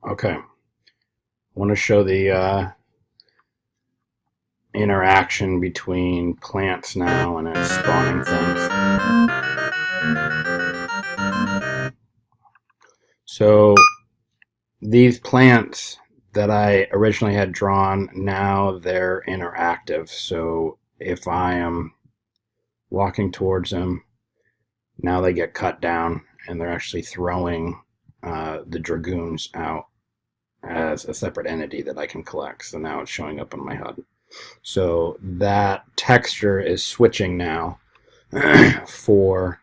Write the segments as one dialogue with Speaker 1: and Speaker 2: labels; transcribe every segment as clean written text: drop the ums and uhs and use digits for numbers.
Speaker 1: Okay, I want to show the interaction between plants now and it's spawning things. So these plants that I originally had drawn, now they're interactive. So if I am walking towards them, now they get cut down and they're actually throwing the dragoons out as a separate entity that I can collect. So now it's showing up on my HUD. So that texture is switching now for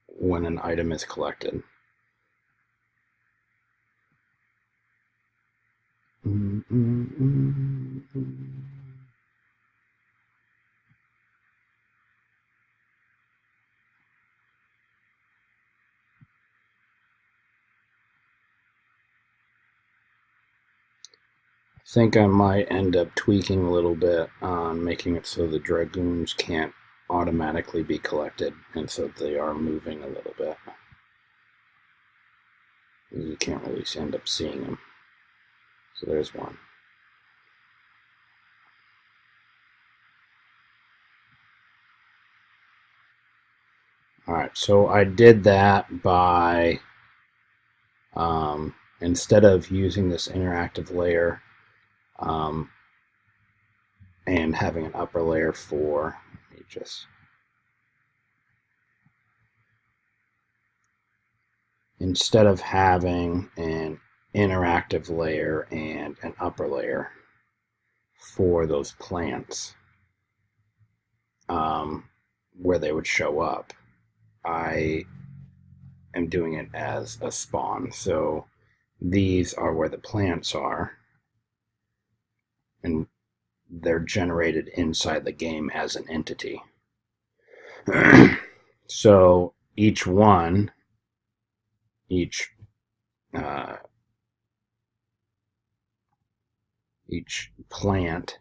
Speaker 1: when an item is collected. I think I might end up tweaking a little bit on making it so the dragoons can't automatically be collected, and so they are moving a little bit. You can't really end up seeing them. So there's one. Alright, so I did that by, instead of using this interactive layer and having an upper layer for, let me just, instead of having an interactive layer and an upper layer for those plants where they would show up, I am doing it as a spawn. So these are where the plants are, and they're generated inside the game as an entity. So each one, each plant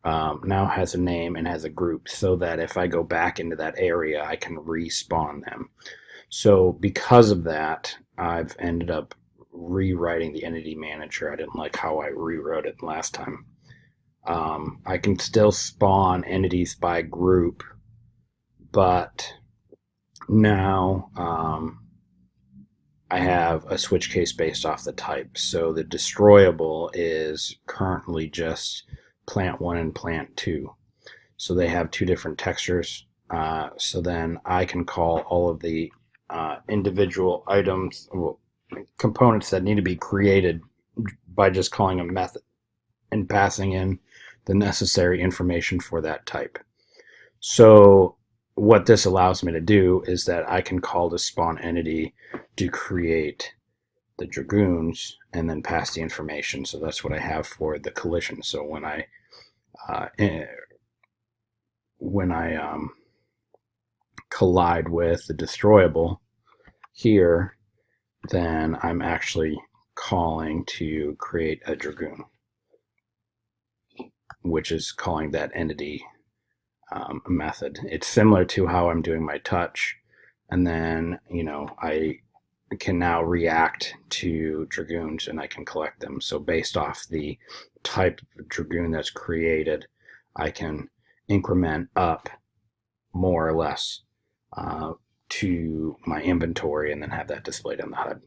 Speaker 1: now has a name and has a group, so that if I go back into that area, I can respawn them. So because of that, I've ended up rewriting the entity manager. I didn't like how I rewrote it last time. I can still spawn entities by group, but now I have a switch case based off the type. So the destroyable is currently just plant 1 and plant 2. So they have two different textures. So then I can call all of the individual items, well, components that need to be created by just calling a method and passing in the necessary information for that type. So what this allows me to do is that I can call the spawn entity to create the dragoons and then pass the information. So that's what I have for the collision. So when I collide with the destroyable here, then I'm actually calling to create a dragoon, which is calling that entity method. It's similar to how I'm doing my touch, and then I can now react to dragoons and I can collect them. So based off the type of dragoon that's created, I can increment up more or less to my inventory and then have that displayed on the HUD.